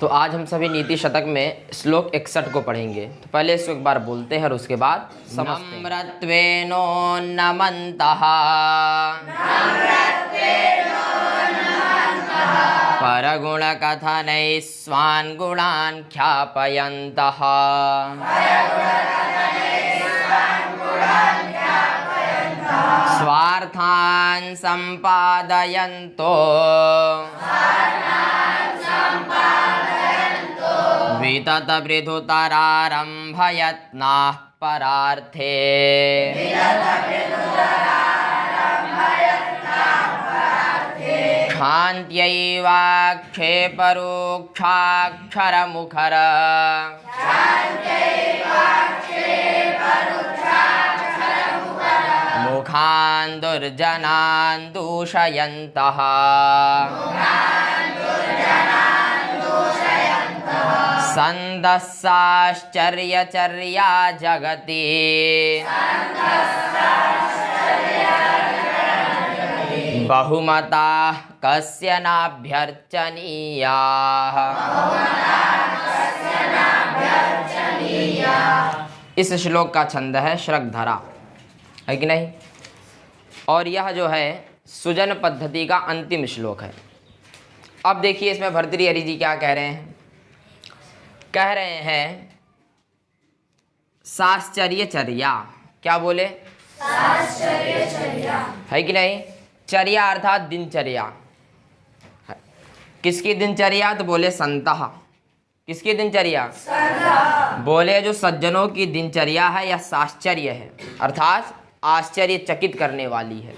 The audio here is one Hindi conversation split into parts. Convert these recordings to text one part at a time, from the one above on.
तो आज हम सभी नीति शतक में श्लोक 61 को पढ़ेंगे। तो पहले इसको एक बार बोलते हैं और उसके बाद समझते हैं। नम्रत्वेनो नमन्तः परगुणकथनैः स्वान् गुणान् ख्यापयन्तः स्वार्थान् सम्पादयन्तो विततपृथुतरारम्भयत्नाः परार्थे क्षान्त्यैवाक्षेपरोक्षाक्षरमुखर मुखान् दुर्जनान् दूषयन्तः सन्दस्साश्चर्यचर्या जगति बहुमताः कस्य नाभ्यर्चनीयाः। इस श्लोक का छंद है श्रगधरा, है कि नहीं। और यह जो है सुजन पद्धति का अंतिम श्लोक है। अब देखिए इसमें भर्तृहरि जी क्या कह रहे हैं। कह रहे हैं साश्चर्यचर्या। क्या बोले? साश्चर्यचर्या, है कि नहीं। चर्या अर्थात दिनचर्या। किसकी दिनचर्या? तो बोले संतः। किसकी दिनचर्या? बोले जो सज्जनों की दिनचर्या है यह साश्चर्य है, अर्थात आश्चर्यचकित करने वाली है।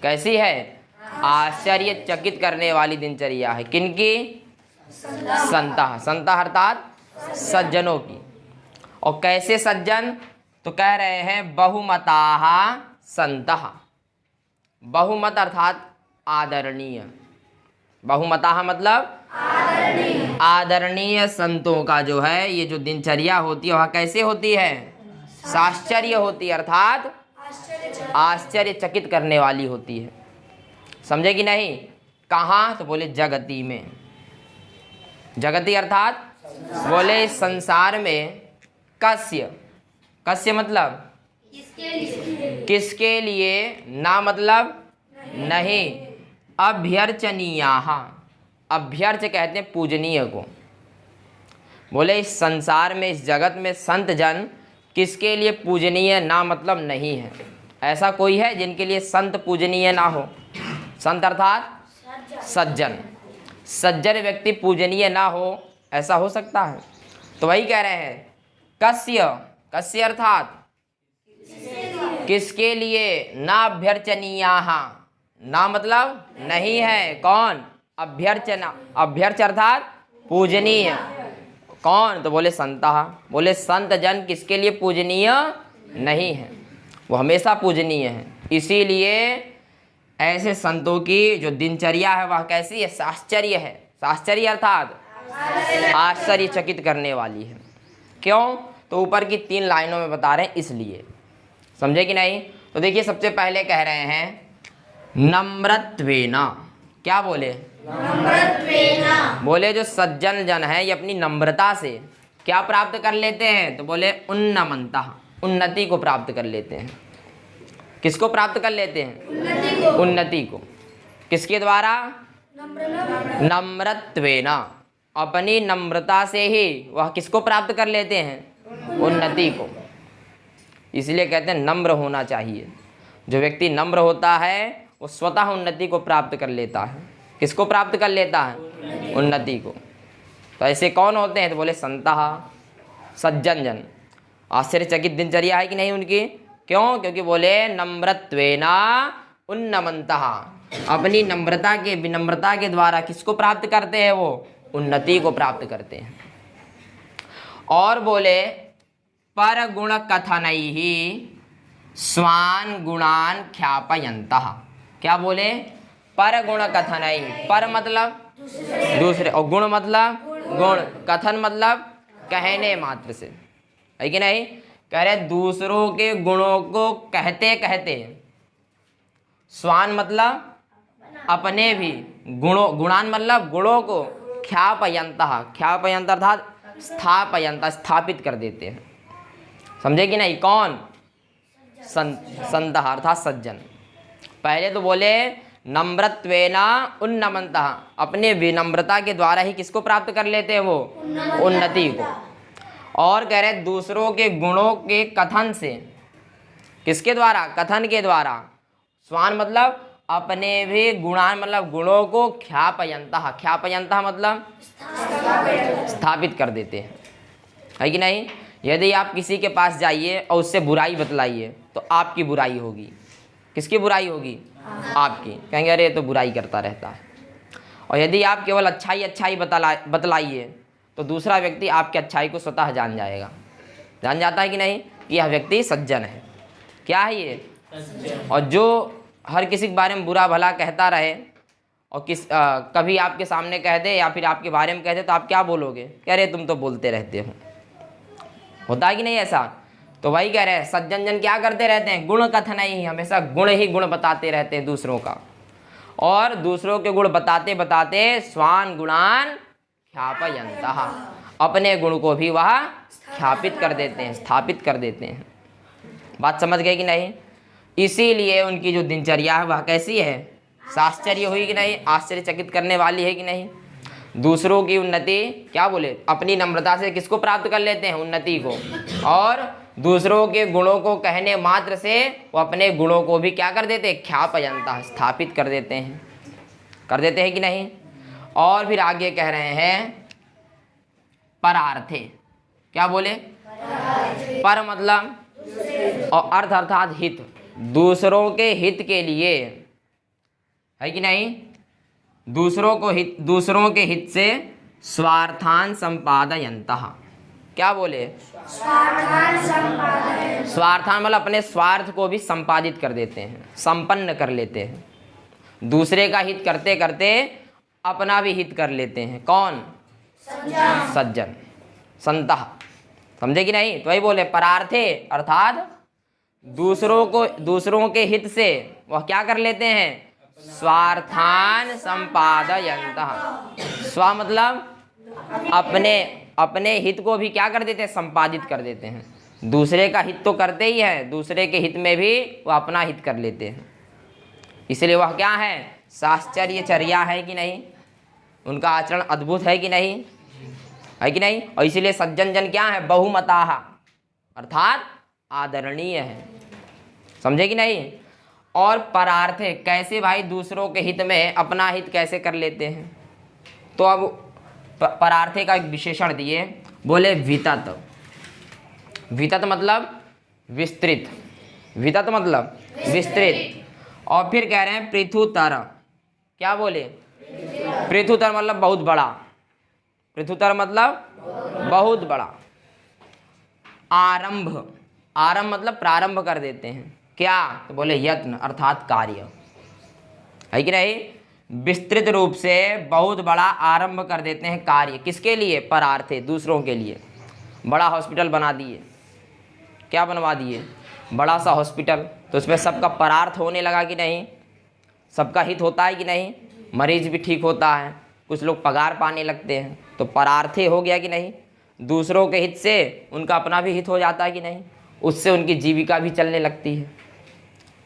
कैसी है? आश्चर्यचकित करने वाली दिनचर्या है। किनकी? संतः। संतः अर्थात सज्जनों की। और कैसे सज्जन? तो कह रहे हैं बहुमताः संतः। बहुमत अर्थात आदरणीय। बहुमताः मतलब आदरणीय संतों का जो है ये जो दिनचर्या होती है वह कैसे होती है? साश्चर्य होती है, अर्थात आश्चर्यचकित करने वाली होती है। समझे कि नहीं। कहाँ? तो बोले जगति में। जगति अर्थात बोले इस संसार में। कस्य? कस्य मतलब किसके लिए? ना मतलब नहीं। अभ्यर्चनीयाः। अभ्यर्च कहते हैं पूजनीय को। बोले इस संसार में, इस जगत में संत जन किसके लिए पूजनीय? ना मतलब नहीं है। ऐसा कोई है जिनके लिए संत पूजनीय ना हो? संत अर्थात सज्जन। सज्जन व्यक्ति पूजनीय ना हो, ऐसा हो सकता है? तो वही कह रहे हैं कस्य। कस्य अर्थात किसके लिए? ना अभ्यर्चनीयाः। ना मतलब नहीं है। कौन? अभ्यर्चना। अभ्यर्च अर्थात पूजनीय। कौन? तो बोले संतः। बोले संत जन किसके लिए पूजनीय नहीं है, वो हमेशा पूजनीय है। इसीलिए ऐसे संतों की जो दिनचर्या है वह कैसी है? साश्चर्य है। साश्चर्य अर्थात आश्चर्यचकित करने वाली है। क्यों? तो ऊपर की 3 लाइनों में बता रहे हैं, इसलिए। समझे कि नहीं। तो देखिए सबसे पहले कह रहे हैं नम्रत्वेन। क्या बोले? नम्रत्वेन। बोले जो सज्जन जन है ये अपनी नम्रता से क्या प्राप्त कर लेते हैं? तो बोले उन्नमन्तः। उन्नति को प्राप्त कर लेते हैं। किसको प्राप्त कर लेते हैं? उन्नति को। किसके द्वारा? नम्रत्वेन। अपनी नम्रता से ही वह किसको प्राप्त कर लेते हैं? उन्नति को। इसलिए कहते हैं नम्र होना चाहिए। जो व्यक्ति नम्र होता है वो स्वतः उन्नति को प्राप्त कर लेता है। किसको प्राप्त कर लेता है? उन्नति को। तो ऐसे कौन होते हैं? तो बोले संतः, सज्जन जन। आश्चर्यचकित दिनचर्या है कि नहीं उनकी। क्यों? क्योंकि बोले नम्रत्वेन उन्नमन्तः। अपनी नम्रता के, विनम्रता के द्वारा किसको प्राप्त करते हैं? वो उन्नति को प्राप्त करते हैं। और बोले पर गुण कथनैः स्वान् गुणान् ख्यापयन्तः। क्या बोले? पर गुण कथनैः। पर मतलब दूसरे, और गुण मतलब गुण, कथन मतलब कहने मात्र से, है कि नहीं। कह रहे दूसरों के गुणों को कहते कहते। स्वान मतलब अपने भी, गुणों, गुणान मतलब गुणों को ख्यापयन्तः, ख्यापयन्त अर्थात स्थापयन्त, स्थापित कर देते हैं। समझे कि नहीं? कौन? संतः अर्थात सज्जन। पहले तो बोले नम्रत्वेन उन्नमन्तः, अपने विनम्रता के द्वारा ही किसको प्राप्त कर लेते हैं? वो उन्नति को। और कह रहे दूसरों के गुणों के कथन से, किसके द्वारा? कथन के द्वारा। स्वान मतलब अपने भी गुणान मतलब गुणों को ख्यापयन्तः, ख्यापयन्तः मतलब स्थापित कर देते हैं, है कि नहीं? यदि आप किसी के पास जाइए और उससे बुराई बतलाइए तो आपकी बुराई होगी। किसकी बुराई होगी? आपकी। कहेंगे अरे ये तो बुराई करता रहता है। और यदि आप केवल अच्छाई बतलाइए तो दूसरा व्यक्ति आपके अच्छाई को स्वतः जान जाएगा, जान जाता है कि नहीं कि यह व्यक्ति सज्जन है। क्या है ये? और जो हर किसी के बारे में बुरा भला कहता रहे और कभी आपके सामने कह दे या फिर आपके बारे में कह दे तो आप क्या बोलोगे? कह रहे तुम तो बोलते रहते हो। होता है कि नहीं ऐसा? तो वही कह रहे हैं सज्जन जन क्या करते रहते हैं? गुण कथन ही, हमेशा गुण बताते रहते हैं दूसरों का। और दूसरों के गुण बताते बताते स्वान गुणान ख्यापयन्तः, अपने गुण को भी वह ख्यापित कर देते हैं, स्थापित कर देते हैं। बात समझ गए कि नहीं? इसीलिए उनकी जो दिनचर्या है वह कैसी है? साश्चर्य हुई कि नहीं? आश्चर्यचकित करने वाली है कि नहीं? दूसरों की उन्नति, क्या बोले, अपनी नम्रता से किसको प्राप्त कर लेते हैं? उन्नति को। और दूसरों के गुणों को कहने मात्र से वो अपने गुणों को भी क्या कर देते हैं? ख्यापयन्तः, स्थापित कर देते हैं। कर देते हैं कि नहीं? और फिर आगे कह रहे हैं परार्थे। क्या बोले? पर मतलब और अर्थ अर्थात हित, दूसरों के हित के लिए, है कि नहीं? दूसरों के हित से स्वार्थान संपादयन्तः। क्या बोले? स्वार्थान मतलब अपने स्वार्थ को भी संपादित कर देते हैं, संपन्न कर लेते हैं। दूसरे का हित करते करते अपना भी हित कर लेते हैं। कौन? सज्जन, संतः। समझे कि नहीं? तो वही बोले परार्थे अर्थात दूसरों के हित से वह क्या कर लेते हैं? स्वार्थान संपादयन्तः। स्व मतलब अपने हित को भी क्या कर देते हैं? संपादित कर देते हैं। दूसरे का हित तो करते ही है, दूसरे के हित में भी वह अपना हित कर लेते हैं। इसलिए वह क्या है? साश्चर्यचर्या है कि नहीं? उनका आचरण अद्भुत है कि नहीं? है कि नहीं? और इसीलिए सज्जन जन क्या है? बहुमताः अर्थात आदरणीय है। समझे कि नहीं? और परार्थे कैसे भाई? दूसरों के हित में अपना हित कैसे कर लेते हैं? तो अब परार्थे का एक विशेषण दिए, बोले वितत। वितत मतलब विस्तृत, वितत मतलब विस्तृत। और फिर कह रहे हैं पृथुतर। क्या बोले? पृथुतर मतलब बहुत बड़ा, पृथुतर मतलब बहुत बड़ा। आरंभ, आरंभ मतलब प्रारंभ कर देते हैं। क्या? तो बोले यत्न अर्थात कार्य, है कि नहीं? विस्तृत रूप से बहुत बड़ा आरंभ कर देते हैं कार्य। किसके लिए? परार्थे, दूसरों के लिए। बड़ा हॉस्पिटल बना दिए, क्या बनवा दिए? बड़ा सा हॉस्पिटल। तो उसमें सबका परार्थ होने लगा कि नहीं? सबका हित होता है कि नहीं? मरीज भी ठीक होता है, कुछ लोग पगार पाने लगते हैं, तो परार्थे हो गया कि नहीं? दूसरों के हित से उनका अपना भी हित हो जाता है कि नहीं? उससे उनकी जीविका भी चलने लगती है,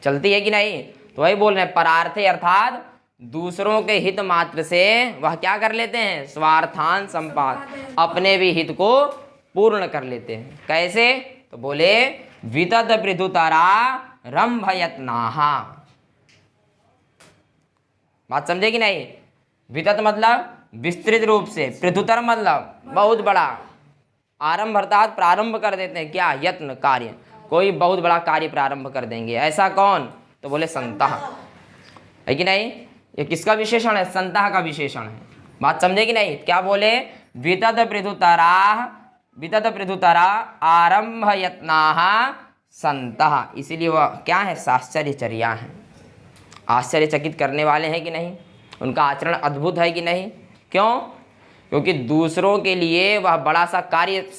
चलती है कि नहीं? तो वही बोल रहे हैं परार्थे अर्थात दूसरों के हित मात्र से वह क्या कर लेते हैं? स्वार्थान संपाद, अपने भी हित को पूर्ण कर लेते हैं। कैसे? तो बोले वितत पृथुतरा रंभयत्नाः। बात समझे कि नहीं? वितत मतलब विस्तृत रूप से, पृथुतर मतलब बहुत बड़ा, आरंभ अर्थात प्रारंभ कर देते हैं। क्या? यत्न, कार्य, कोई बहुत बड़ा कार्य प्रारंभ कर देंगे। ऐसा कौन? तो बोले संतः, है कि नहीं? ये किसका विशेषण है? संतः का विशेषण है। बात समझे कि नहीं? क्या बोले? वितत पृथुतरा आरंभ यत्नाः संतः। इसीलिए वह क्या है? साश्चर्यचर्या है, आश्चर्यचकित करने वाले हैं कि नहीं? उनका आचरण अद्भुत है कि नहीं? क्यों? क्योंकि दूसरों के लिए वह बड़ा सा कार्य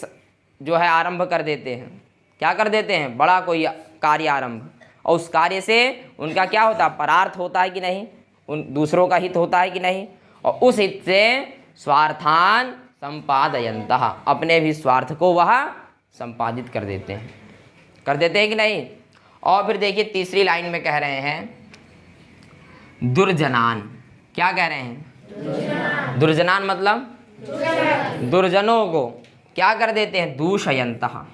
जो है आरंभ कर देते हैं। क्या कर देते हैं? बड़ा कोई कार्य आरंभ, और उस कार्य से उनका क्या होता है? परार्थ होता है कि नहीं? उन दूसरों का हित होता है कि नहीं? और उस हित से स्वार्थान संपादयन्तः, अपने भी स्वार्थ को वह संपादित कर देते हैं। कर देते हैं कि नहीं। और फिर देखिए तीसरी लाइन में कह रहे हैं दुर्जनान। क्या कह रहे हैं? दुर्जनान मतलब दुर्जनों को क्या कर देते हैं? दूषयन्तः,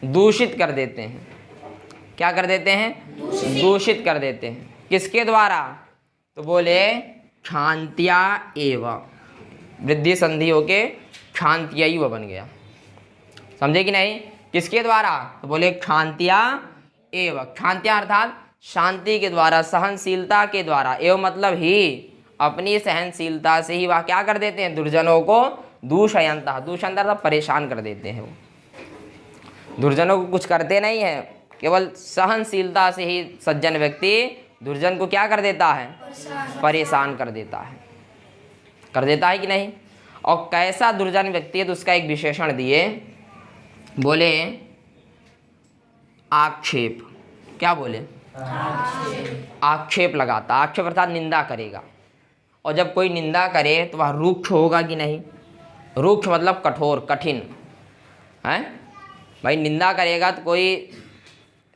दूषित कर देते हैं। क्या कर देते हैं? दूषित कर देते हैं। किसके द्वारा? तो बोले क्षांत्या एव, वृद्धि संधि होके क्षांत्यैव बन गया। समझे कि नहीं? किसके द्वारा? तो बोले क्षांत्या एव, क्षांत्या अर्थात शांति के द्वारा, सहनशीलता के द्वारा। एव मतलब ही, अपनी सहनशीलता से ही वह क्या कर देते हैं? दुर्जनों को दूषयन्तः, दूषयन्तः अर्थात परेशान कर देते हैं। वो दुर्जनों को कुछ करते नहीं है, केवल सहनशीलता से ही सज्जन व्यक्ति दुर्जन को क्या कर देता है? परेशान कर देता है। कर देता है कि नहीं? और कैसा दुर्जन व्यक्ति है तो उसका एक विशेषण दिए, बोले आक्षेप। क्या बोले? आक्षेप लगाता। आक्षेप अर्थात निंदा करेगा। और जब कोई निंदा करे तो वह रूक्ष होगा कि नहीं? रूक्ष मतलब कठोर, कठिन है। भाई निंदा करेगा तो कोई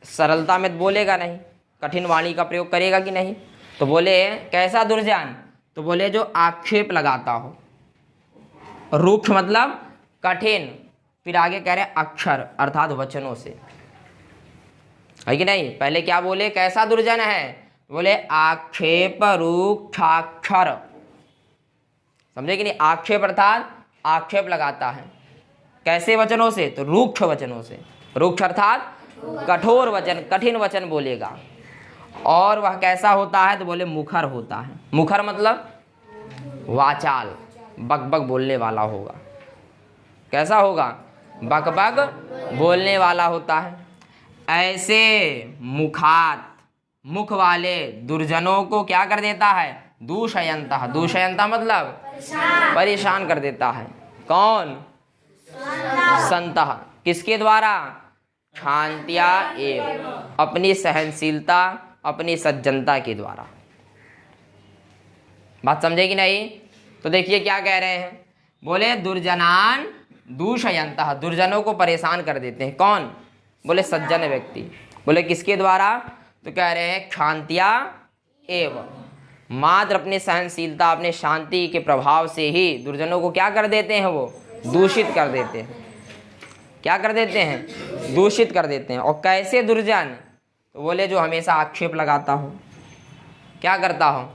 सरलता में बोलेगा नहीं, कठिन वाणी का प्रयोग करेगा कि नहीं। तो बोले कैसा दुर्जन? तो बोले जो आक्षेप लगाता हो। रूक्ष मतलब कठिन, फिर आगे कह रहे अक्षर अर्थात वचनों से, है कि नहीं। पहले क्या बोले? कैसा दुर्जन है? बोले आक्षेप रूक्षाक्षर। समझे कि नहीं? आक्षेप अर्थात आक्षेप लगाता है। कैसे वचनों से? तो रूक्ष वचनों से। रूक्ष अर्थात कठोर वचन, कठिन वचन बोलेगा। और वह कैसा होता है? तो बोले मुखर होता है। मुखर मतलब वाचाल, बकबक बोलने वाला होगा। कैसा होगा? बकबक बोलने वाला होता है। ऐसे मुखात, मुख वाले दुर्जनों को क्या कर देता है? दूषयन्तः, दूषयन्तः मतलब परेशान कर देता है। कौन? संतः। किसके द्वारा? क्षांत्या एव, अपनी सहनशीलता, अपनी सज्जनता के द्वारा। बात समझे कि नहीं? तो देखिए क्या कह रहे हैं, बोले दुर्जनान दूषयन्तः, दुर्जनों को परेशान कर देते हैं। कौन? बोले सज्जन व्यक्ति। बोले किसके द्वारा? तो कह रहे हैं क्षांत्या एव, मात्र अपनी सहनशीलता, अपने शांति के प्रभाव से ही दुर्जनों को क्या कर देते हैं? वो दूषित कर देते हैं। क्या कर देते हैं? दूषित कर देते हैं। और कैसे दुर्जन? तो बोले जो हमेशा आक्षेप लगाता हो। क्या करता हो?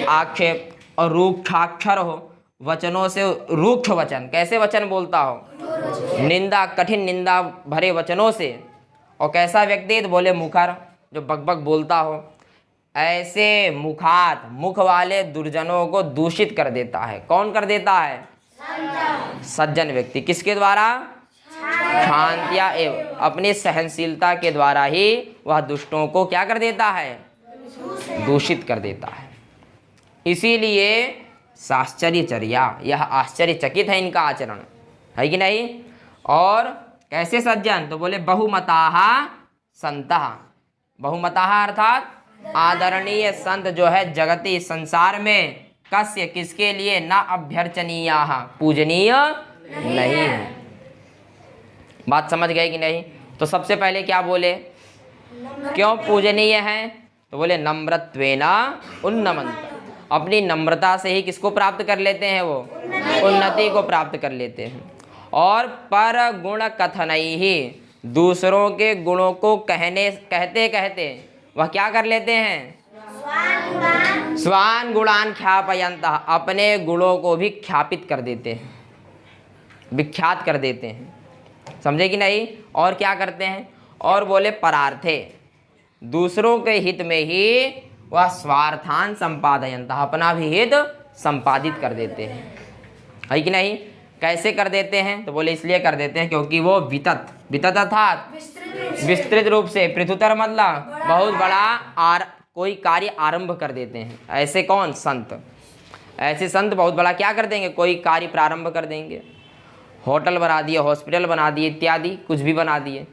आक्षेप। और रूक्षाक्षर हो, वचनों से रूक्ष वचन। कैसे वचन बोलता हो? निंदा, कठिन निंदा भरे वचनों से। और कैसा व्यक्ति? तो बोले मुखर, जो बकबक बोलता हो। ऐसे मुखात, मुख वाले दुर्जनों को दूषित कर देता है। कौन कर देता है? सज्जन व्यक्ति। किसके द्वारा? क्षांत्या एव, अपनी सहनशीलता के द्वारा ही वह दुष्टों को क्या कर देता है? दूषित कर देता है। इसीलिए साश्चर्यचर्या, यह आश्चर्यचकित है इनका आचरण, है कि नहीं। और कैसे सज्जन? तो बोले बहुमताः संतः। बहुमताः अर्थात आदरणीय संत जो है जगति, संसार में, कस्य किसके लिए? न अभ्यर्चनीयाः, पूजनीय नहीं है। बात समझ गए कि नहीं? तो सबसे पहले क्या बोले? क्यों पूजनीय है? तो बोले नम्रत्वेन उन्नमन्त, अपनी नम्रता से ही किसको प्राप्त कर लेते हैं? वो उन्नति को प्राप्त कर लेते हैं। और पर गुण कथनैहि, दूसरों के गुणों को कहते कहते वह क्या कर लेते हैं? स्वान गुणान ख्यापयन्तः, अपने गुणों को भी ख्यापित कर देते हैं, विख्यात कर देते हैं। समझे कि नहीं? और क्या करते हैं? और बोले परार्थे, दूसरों के हित में ही वह स्वार्थान संपादयन्तः, अपना भी हित संपादित कर देते हैं, है कि नहीं। कैसे कर देते हैं? तो बोले इसलिए कर देते हैं क्योंकि वो वितत, वितत अर्थात विस्तृत रूप से, पृथुतर मतलब बहुत बड़ा कोई कार्य आरंभ कर देते हैं। ऐसे कौन? संत। ऐसे संत बहुत बड़ा क्या कर देंगे? कोई कार्य प्रारंभ कर देंगे। होटल बना दिए, हॉस्पिटल बना दिए, इत्यादि कुछ भी बना दिए,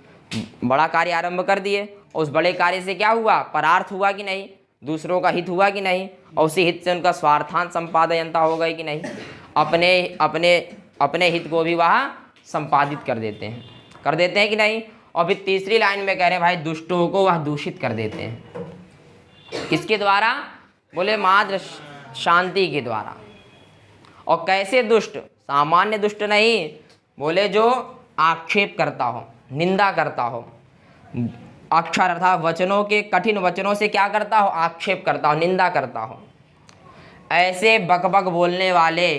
बड़ा कार्य आरंभ कर दिए। और उस बड़े कार्य से क्या हुआ? परार्थ हुआ कि नहीं? दूसरों का हित हुआ कि नहीं? और उसी हित से उनका स्वार्थान संपादयन्ता हो गई कि नहीं? अपने अपने अपने हित को भी वह संपादित कर देते हैं कि नहीं। और फिर तीसरी लाइन में कह रहे हैं भाई दुष्टों को वह दूषित कर देते हैं। किसके द्वारा? बोले मात्र शांति के द्वारा। और कैसे दुष्ट? सामान्य दुष्ट नहीं, बोले जो आक्षेप करता हो, निंदा करता हो, अक्षर अर्थात वचनों के कठिन वचनों से क्या करता हो? आक्षेप करता हो, निंदा करता हो। ऐसे बकबक बोलने वाले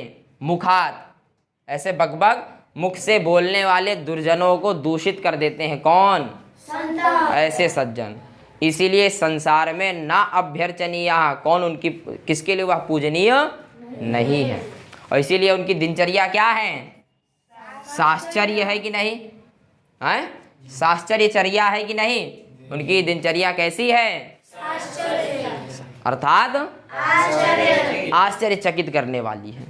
मुखात, ऐसे बकबक मुख से बोलने वाले दुर्जनों को दूषित कर देते हैं। कौन? ऐसे सज्जन। इसीलिए संसार में ना अभ्यर्चनीय, कौन? उनकी, किसके लिए वह पूजनीय नहीं है। और इसीलिए उनकी दिनचर्या क्या है? साश्चर्य है कि नहीं? है साश्चर्यचर्या है कि नहीं? उनकी दिनचर्या कैसी है? अर्थात आश्चर्यचकित करने वाली है।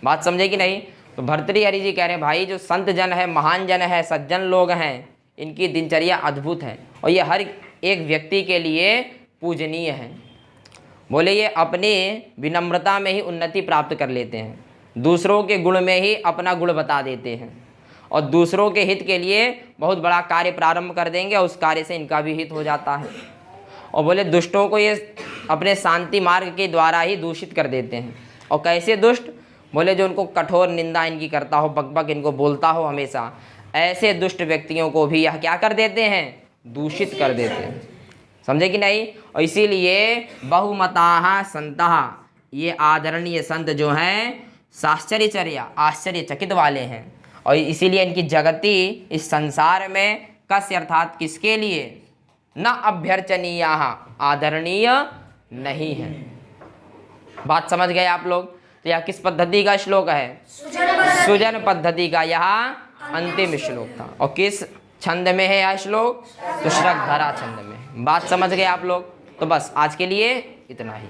बात समझे कि नहीं? तो भर्तृहरि जी कह रहे हैं भाई जो संत जन है, महान जन है, सज्जन लोग हैं, इनकी दिनचर्या अद्भुत है और ये हर एक व्यक्ति के लिए पूजनीय है। बोले ये अपने विनम्रता में ही उन्नति प्राप्त कर लेते हैं, दूसरों के गुण में ही अपना गुण बता देते हैं और दूसरों के हित के लिए बहुत बड़ा कार्य प्रारंभ कर देंगे और उस कार्य से इनका भी हित हो जाता है। और बोले दुष्टों को ये अपने शांति मार्ग के द्वारा ही दूषित कर देते हैं। और कैसे दुष्ट? बोले जो उनको कठोर निंदा इनकी करता हो, बकबक इनको बोलता हो हमेशा, ऐसे दुष्ट व्यक्तियों को भी यह क्या कर देते हैं? दूषित कर देते हैं। समझे कि नहीं? और इसीलिए बहुमताः संतः, ये आदरणीय संत जो हैं साश्चर्यचर्या, आश्चर्यचकित वाले हैं। और इसीलिए इनकी जगति इस संसार में कस्य अर्थात किसके लिए? न अभ्यर्चनीय, आदरणीय नहीं है। बात समझ गए आप लोग? तो यह किस पद्धति का श्लोक है? सुजन पद्धति का यह अंतिम श्लोक था। और किस छंद में है यह श्लोक? तो श्रद्धरा छंद में। बात समझ गए आप लोग? तो बस आज के लिए इतना ही।